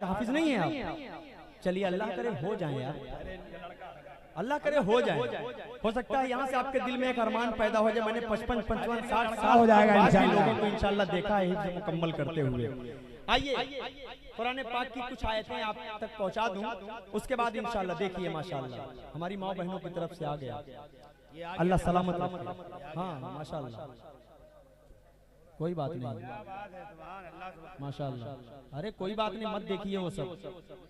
हाफिज नहीं है आप? चलिए अल्लाह करे हो जाए यार, अल्लाह करे हो जाए। हो सकता है यहाँ से आपके दिल में एक अरमान पैदा हो जाए। मैंने 55, 55, 60 साल हो जाएगा इंशाअल्लाह लोगों को इंशाअल्लाह देखा है हिफ्ज़ मुकम्मल करते हुए। आइए कुरान पाक की कुछ आयतें आप तक पहुँचा दूं, उसके बाद इंशाअल्लाह देखिए माशाअल्लाह हमारी माँ बहनों की तरफ से आ गया, अल्लाह सलामत रखे। हाँ माशाअल्लाह, कोई बात नहीं माशाअल्लाह। अरे कोई बात नहीं, मत देखिए वो सब,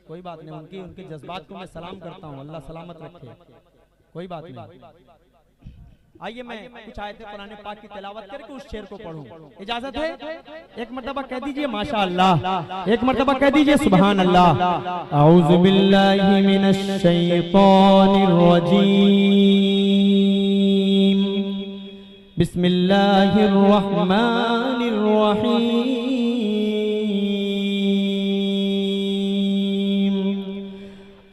कोई बात नहीं, उनके जज्बात को मैं सलाम करता हूँ, अल्लाह सलामत रखे, कोई बात नहीं। आइए मैं कुछ आयतें कुरान पाक की तिलावत करके उस शेर को पढ़ूं, इजाजत है? एक मर्तबा कह दीजिए माशाअल्लाह, एक मर्तबा कह दीजिए सुभान अल्लाह। औज़ु बिल्लाहि मिनश शैतानिर रजीम, बिस्मिल्लाहिर रहमानिर रहीम।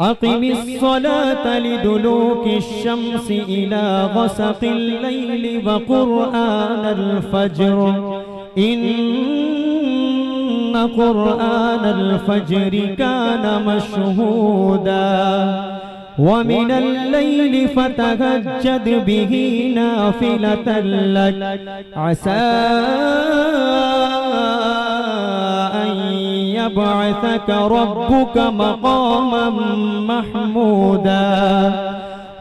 अक़िमिस्सलात लिदुलूकिश शम्सि इला ग़सक़िल लैलि व क़ुरआनल फ़ज्र, इन्न क़ुरआनल फ़ज्रि कान मशहूदा, व मिनल लैलि फ़तहज्जद बिही नाफ़िलतन लक, असा अन यबअसक रब्बुक मक़ामन महमूदा,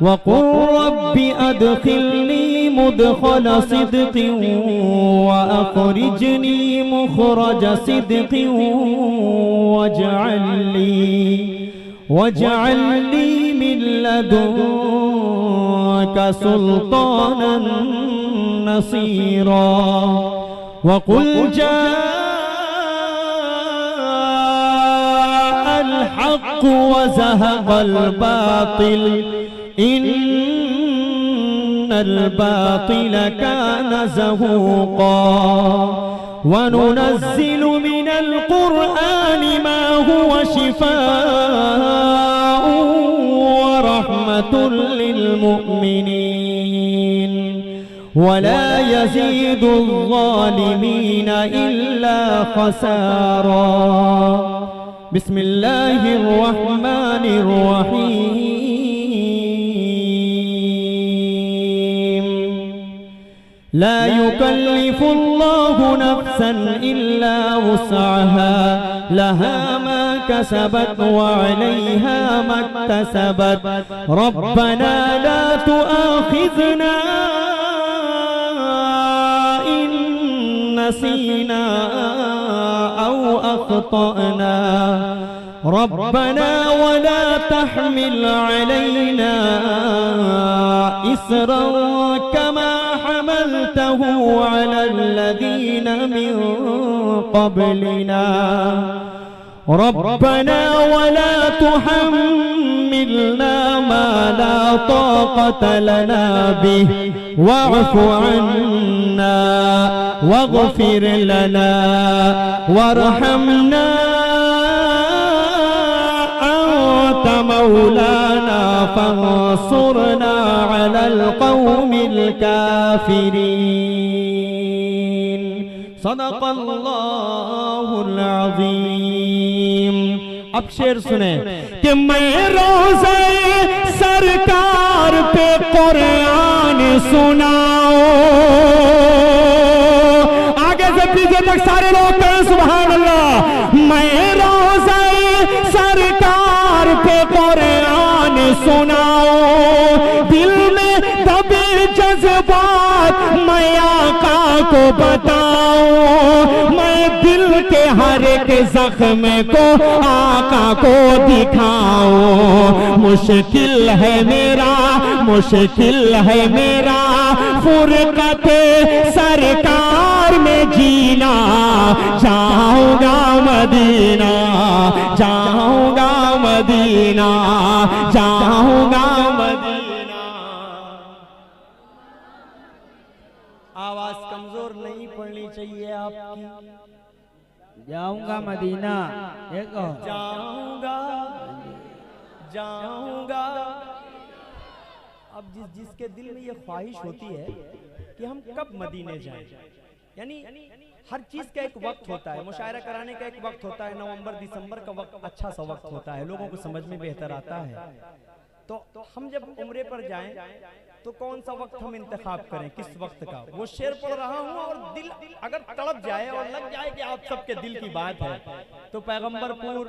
व क़ुल रब्बि अदख़िलनी मुदख़ल सिद्क़िन व अख़रिजनी मुख़रज सिद्क़िन वजअल ली मिन लदुनक सुल्तानन नसीरा, व क़ुल जाअल हक़्क़ु व ज़हक़ल बातिल, इन्नल बातिल कान ज़हूक़ा, व नुनज़्ज़िलु मिनल क़ुरआनि मा हुवा शिफ़ाअun व रहमतुल लिल मुअ्मिनीन, व ला यज़ीदुज़ ज़ालिमीन इल्ला ख़सारा। बिस्मिल्लाहिर रहमानिर रहीम। ला युकल्लिफुल्लाहु नफ्सन इल्ला वुस्अहा, लहा मा कसबत व अलैहा मक्तसबत, रब्बना ला तुआखिज़ना इन नसीना औ अख़्तअना, रब्बना वला तहमिल अलैना इसरन कमा हमलतहु अलल्लज़ीन मिन क़ब्लिना, रब्बना वला तुहम्मिलना मा ला ताक़त लना बिहि वअफ़ु अन्ना वग़फ़िर लना वरहमना अंत मौलाना फंसुरना अलल क़ौमिल काफ़िरीन। सदक़ल्लाहुल अज़ीम। अब शेर सुने कि मैं रोज़े सरकार पे कुरान सुनाओ, आगे से पीछे तक सारे लोग कहें सुभान अल्लाह। मैं रोज़े सरकार पे कुरान सुनाओ, दिल में दबे जज्बात मैं आका को बताओ, मैं दिल के हर एक जख्म को आका को दिखाओ। मुश्किल है मेरा फुरकत सरकार में जीना, जाऊंगा मदीना, जाऊंगा मदीना, जाऊंगा मदीना। आवाज कमजोर नहीं पड़नी चाहिए आपकी। जाऊंगा मदीना, जाऊंगा जाऊंगा। अब जिसके दिल में ये ख्वाहिश होती है कि हम कब मदीने जाएं, यानी हर चीज का एक वक्त होता है, मुशायरा कराने का एक वक्त होता है। नवंबर दिसंबर का वक्त अच्छा सा वक्त होता है, लोगों को समझ में बेहतर आता है। तो हम जब उम्रे पर जाएं तो कौन सा वक्त हम इंतखाब करें, किस वक्त का? वो शेर पढ़ रहा हूँ और दिल अगर तड़प जाए और लग जाए कि आप सबके दिल की बात है, तो पैगंबरपुर,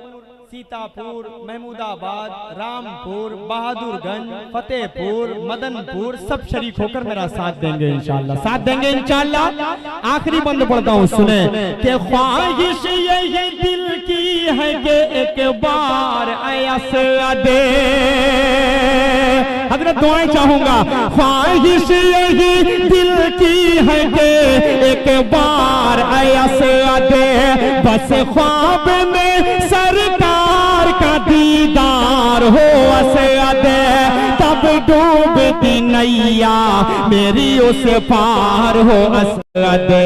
सीतापुर, महमूदाबाद, रामपुर, बहादुरगंज, फतेहपुर, मदनपुर सब शरीक होकर मेरा साथ देंगे इंशाल्लाह, साथ देंगे इंशाल्लाह। आखिरी बंद पढ़ता हूँ, सुने कि ख्वाहिश यही दिल की है कि एक बार ऐसा दे। हजरत दुआएं चाहूंगा, ख्वाहिश यही दिल की है कि एक बार ऐसा दे, बस ख्वाब में सरकार का दीदार हो ऐसा दे, तब डूबती नैया मेरी उस पार हो ऐसा दे,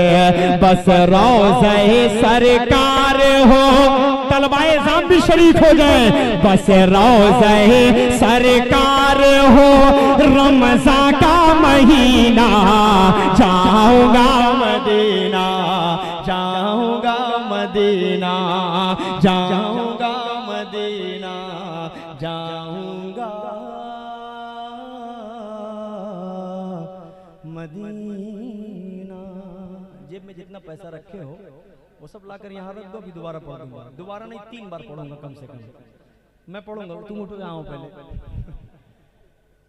बस रोज़े सरकार हो, तलवाए जाम भी शरीक हो जाए, बस रोज़े सरकार हो, रमज़ान का महीना जाऊंगा मदीना, जाऊंगा मदीना, जाऊंगा मदीना, जाऊंगा मदीना। जेब में जितना पैसा रखे हो वो सब लाकर यहाँ रख दो, अभी दोबारा पढ़ दूंगा, दोबारा नहीं 3 बार पढ़ूंगा कम से कम। मैं पढ़ूंगा, तुम उठो जाओ पहले,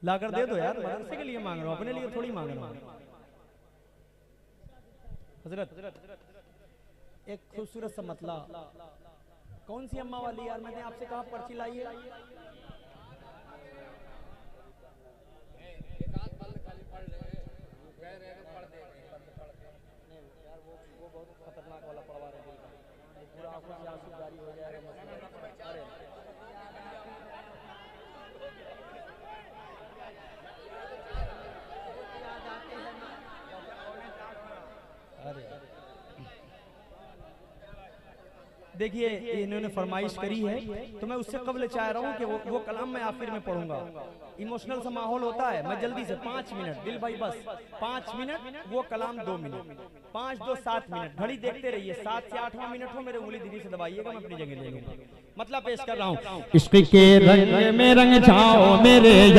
लाकर दे दो यार, मदरसे के लिए मांग रहा हूँ, अपने लिए थोड़ी मांग रहा हूँ। हजरत एक खूबसूरत सा मतला, कौन सी अम्मा वाली यार, मैंने आपसे कहा पर्ची लाइए। वो बहुत खतरनाक वाला पढ़वा रहे हैं, पूरा आंखों से आंसू जारी हो जाएगा। देखिए इन्होंने फरमाइश करी है तो मैं उससे कबल चाह रहा हूँ कि वो कलाम मैं आखिर में पढ़ूंगा। इमोशनल सा माहौल होता है, मैं जल्दी से 5 मिनट, दिल भाई बस 5 मिनट, वो कलाम 2 मिनट, 5 2 7 मिनट, घड़ी देखते रहिए, 7 से 8वां मिनट हो मेरे उंगली धीरे से दबाइएगा, मैं अपनी जगह ले लूंगा। मतलब पेश कर रहा हूँ, इश्क के रंग में रंग जाओ मेरे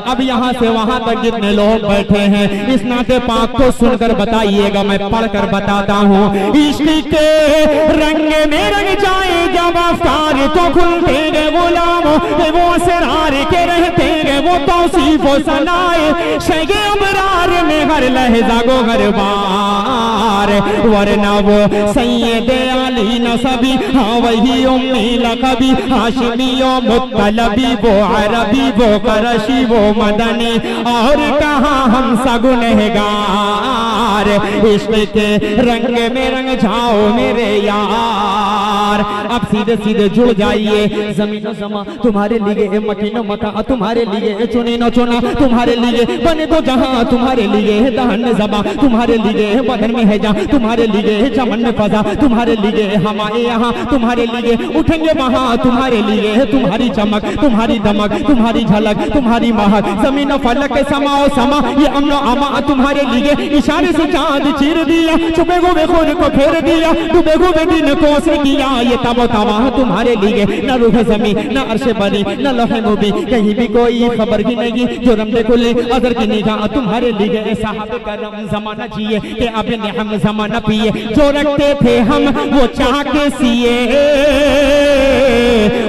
अब यहाँ से वहां तक जितने लोग बैठे हैं इस नाते पाक को सुनकर बताइएगा, मैं पढ़कर बताता हूँ। इश्क के रंग में रंग जाए जब अफ्तार तो खुलते गए गुलामों, वो सरार के रहते गए वो तौसीफ सनाए, शगे अबरार में हर लहजा गो हर बार, वरना वो सैयद अली नसबी, हाँ वही उम्मी लकबी, हाशिमियो मुत्तलबी, वो अरबी वो करशी वो मदनी, और कहाँ हम सगुनहगार, इश्क के रंग में रंग जाओ मेरे यार। अब सीधे सीधे जुड़ जाइए, जमीन और समा तुम्हारे लिए, मकीन मका तुम्हारे लिए, चुनी न चुना तुम्हारे लिए, बने तो जहां तुम्हारे लिए, दहन जबा तुम्हारे लिए, बदन में है जहां तुम्हारे लिए, चमन में फजा तुम्हारे लिए, हमारे यहाँ तुम्हारे लिए, उठेंगे वहां तुम्हारे लिए, तुम्हारी चमक तुम्हारी दमक तुम्हारी झलक तुम्हारी महक, जमीन फलक समाओ समा ये अमनो अमा तुम्हारे लिए, इशारे से चांद चीर दिया, छुपे हुए खुद को फेर दिया, डूबे हुए दिन को से किया, ये तबो तबाह तुम्हारे लिए, न रूह जमी न अर्श बनी न लोहे मुबी, कहीं भी कोई खबर ही नहीं, जो रमदे कुल्ली अदर की निगाह तुम्हारे लिए, साहब करम जमाना जिए कि अब ने हम जमाना पिए, जो रखते थे हम वो चाह के सिए,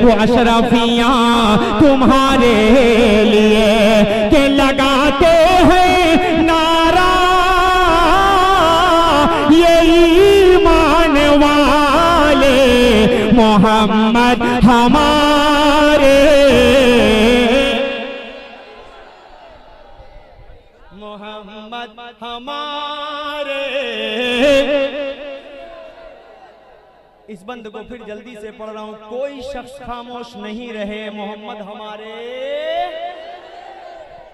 वो अशरफियां तुम्हारे लिए के लगाते हैं नारा, ये ईमान वाले मोहम्मद हमारे, मोहम्मद हमारे। इस बंद को फिर जल्दी से पढ़ रहा हूं, कोई शख्स खामोश नहीं रहे, मोहम्मद हमारे।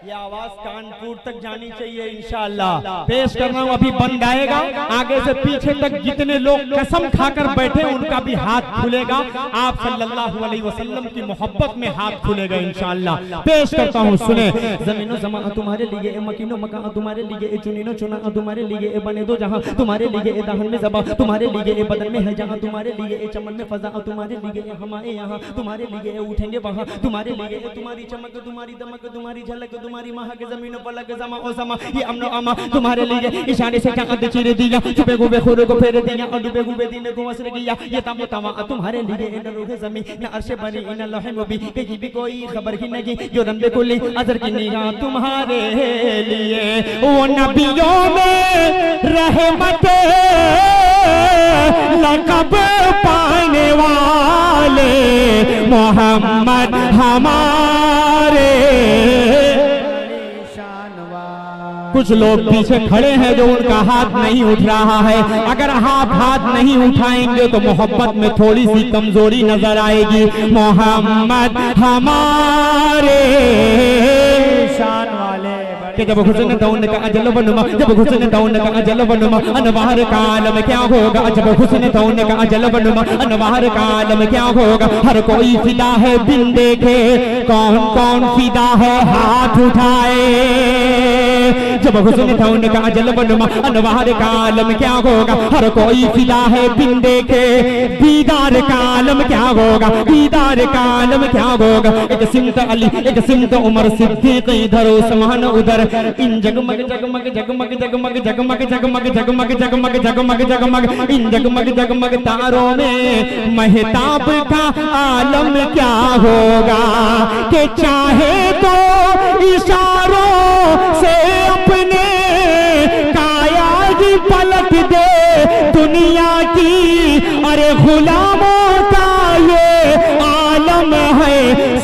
ये आवाज कानपुर तक जानी चाहिए इंशाअल्लाह। पेश कर रहा हूँ, अभी बन गाएगा, आगे से पीछे तक जितने लोग कसम खाकर बैठे उनका भी हाथ खुलेगा। आप सल्लल्लाहु अलैहि वसल्लम की मोहब्बत में हाथ खुलेगा इंशाअल्लाह। पेश करता हूँ, सुने। जमीनो जमा तुम्हारे लिए, मकीनो मकान तुम्हारे लिए, चुनीनो चुना तुम्हारे लिए, बने दो जहाँ तुम्हारे लिए, दाहन में जबा तुम्हारे लिए, बदन में है जहाँ तुम्हारे लिए, चमन में फजा तुम्हारे लिए, हमारे यहाँ तुम्हारे लिए, उठेंगे वहाँ तुम्हारे लिए, तुम्हारी चमक तुम्हारी दमक तुम्हारी झलक तुम्हारी महक, जमीन पलक जमा ओ समा, ये अमनो अमा तुम्हारे लिए, इशारे से चांद चीर दिया, छुपे गुबे खुर को फेर दिया, और डूबे गुबे दिन को असर किया, ये तमो तमा तुम्हारे लिए, न रूह जमी न अर्श बनी न लौह मुबी, कहीं भी कोई खबर ही नहीं, जो रंबे कुली अजर की निगाह तुम्हारे लिए, वो नबियों में रहमत लक़ब पाने वाले मोहम्मद हमारे। कुछ लोग पीछे खड़े हैं जो उनका हाथ नहीं उठ रहा है। अगर आप हाथ नहीं उठाएंगे तो मोहब्बत में थोड़ी सी कमजोरी नजर आएगी। मोहम्मद हमारे शान वाले कि जब हुस्न दौन का अजल बनुमा, जब हुस्न दौन का अजल बनुमा, अनवार का आलम क्या होगा, जब हुस्न दौन का अजल बनुमा, अनवार का आलम क्या होगा। हर कोई फिदा है बिन देखे, कौन कौन फिदा है हाथ उठाए। जब हुस्न दौन का अजल बनुमा, अनवार का आलम क्या होगा। हर कोई फिदा है बिन देखे, दीदार का आलम क्या होगा, दीदार का आलम क्या होगा। एक सिमत अली, एक सिमत उमर सिद्दीक, इधर उस्मान उधर, इन जगमग जगमग जगमग जगमग जगमग जगमग जगमग जगमग जगमग जगमग, इन जगमग जगमग तारों में महताब का आलम क्या होगा। कि चाहे तो इशारों से अपने काया की पलट दे दुनिया की, अरे गुलामों का ये आलम है,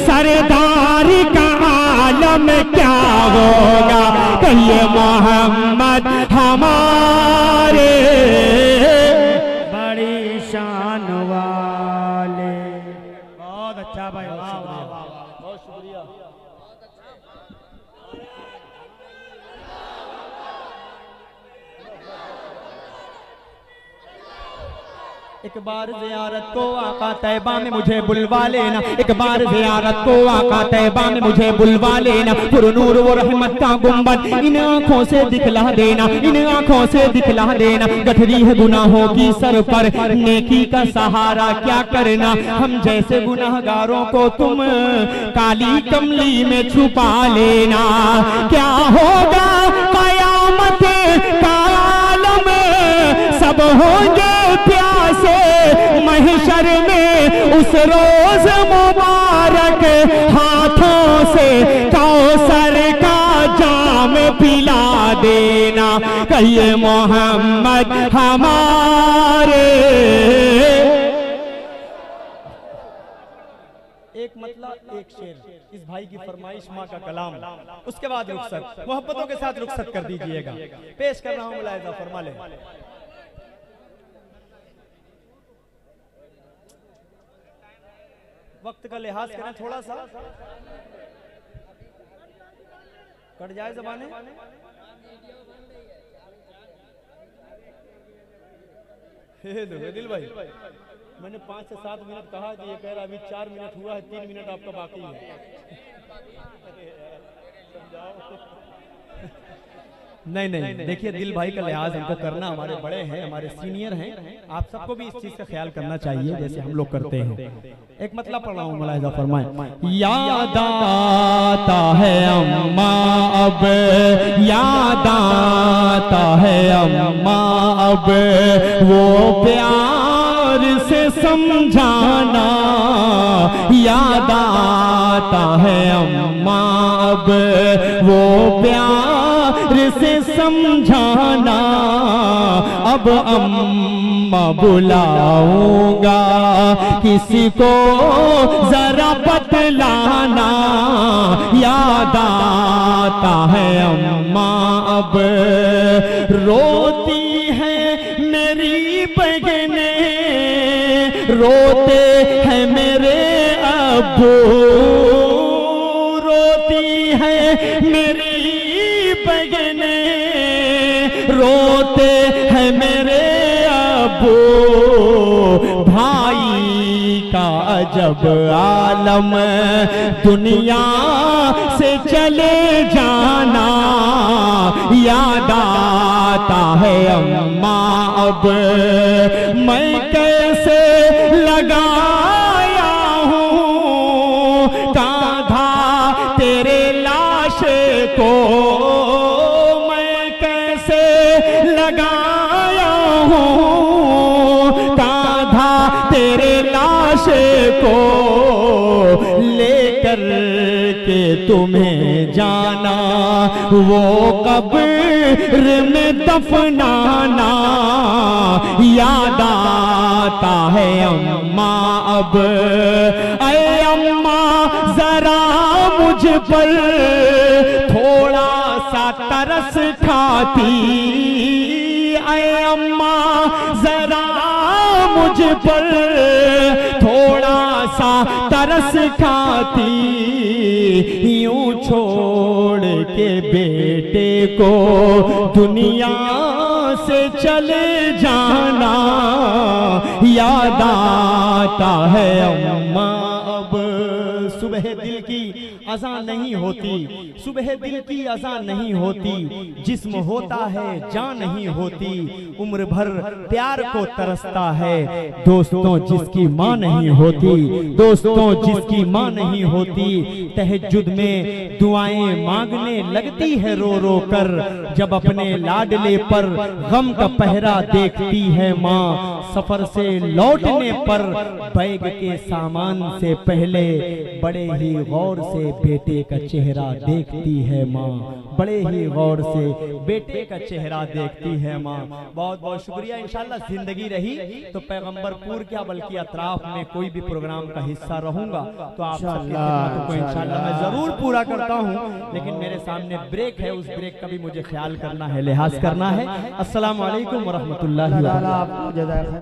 सरदार का आलम क्या होगा। कहिए मोहम्मद हमारे बड़ी शान वाले। बहुत अच्छा भाई, बहुत शुक्रिया। एक बार ज़ियारत को आका तैबा में मुझे बुलवा लेना, एक बार ज़ियारत को आका तैबा में मुझे बुलवा लेना। पुरनूर वो रहमत का गुंबद इन आँखों से दिखला देना, इन आँखों से दिखला देना। गठरी है गुनाहों की सर पर, नेकी का सहारा क्या करना। हम जैसे गुनाहगारों को तुम काली कमली में छुपा लेना। क्या होगा कयामत का आलम, सब होंगे प्यासे महशर में उस रोज मुबारक, हाथों से कौसर का जाम पिला देना। कहिए मोहम्मद हमारे। एक मतलब एक शेर, इस भाई की फरमाइश, माँ का कलाम, उसके बाद रुखसत, मोहब्बतों के साथ रुखसत कर दीजिएगा। पेश कर रहा हूँ, मुलाहिजा फरमा ले। वक्त का लिहाज करें थोड़ा सा, कट जाए ज़बाने। दिल भाई, मैंने 5 से 7 मिनट कहा कि ये कह रहा अभी 4 मिनट हुआ है, 3 मिनट आपका बाकी है। नहीं नहीं, देखिए दिल भाई का लिहाज हमको करना, हमारे बड़े हैं, हमारे सीनियर हैं, आप सबको भी इस चीज का ख्याल करना चाहिए जैसे हम लोग करते हैं। एक मतलब पढ़ रहा हूँ, मुलाहिजा फरमाएं। याद आता है अम्मा अब, याद आता है अम्मा अब, वो प्यार से समझाना। याद आता है अम्मा अब, वो प्यार से समझाना। अब अम्मा बुलाऊंगा किसी को जरा बतलाना। याद आता है अम्मा अब, रोती है मेरी बहने, रोते हैं मेरे अब्बू, रोती है मेरी बहने, रोते हैं मेरे अब्बू, भाई का जब आलम, दुनिया से चले जाना, याद आता है अम्मा अब मैं कैसे लगाया हूँ कांधा तेरे लाश को, मैं कैसे लगाया हूँ कांधा तेरे लाश को, लेकर के तुम्हें जाना वो कब्र में दफनाना, याद आता है अम्मा अब। ऐ अम्मा जरा मुझ पर थोड़ा सा तरस खाती, ऐ अम्मा जरा मुझ पर थोड़ा सा तरस खाती, यूं छोड़ के बेटे को दुनिया से चले जाना, याद आता है अम्मा अब। सुबह दिल की अज़ान नहीं होती, सुबह दिल की अज़ान नहीं होती, जिस्म होता है जान नहीं होती, उम्र भर प्यार को तरसता है, दोस्तों जिसकी माँ नहीं होती, दोस्तों जिसकी माँ नहीं होती, तहज्जुद में दुआएं मांगने लगती है रो रो कर, जब अपने लाडले पर गम का पहरा देखती है माँ, सफर से लौटने पर बैग के सामान से पहले बड़े ही गौर से बेटे का चेहरा देखती है माँ, बड़े ही गौर से बेटे का चेहरा देखती है माँ। बहुत बहुत शुक्रिया। इंशाल्लाह जिंदगी रही तो पैगंबरपुर क्या बल्कि अतराफ में कोई भी प्रोग्राम का हिस्सा रहूंगा तो आप सबकी खिदमत को इंशाल्लाह मैं जरूर पूरा करता हूँ, लेकिन मेरे सामने ब्रेक है, उस ब्रेक का भी मुझे ख्याल करना है, लिहाज करना है। अस्सलाम वालेकुम व रहमतुल्लाहि व बरकातहू।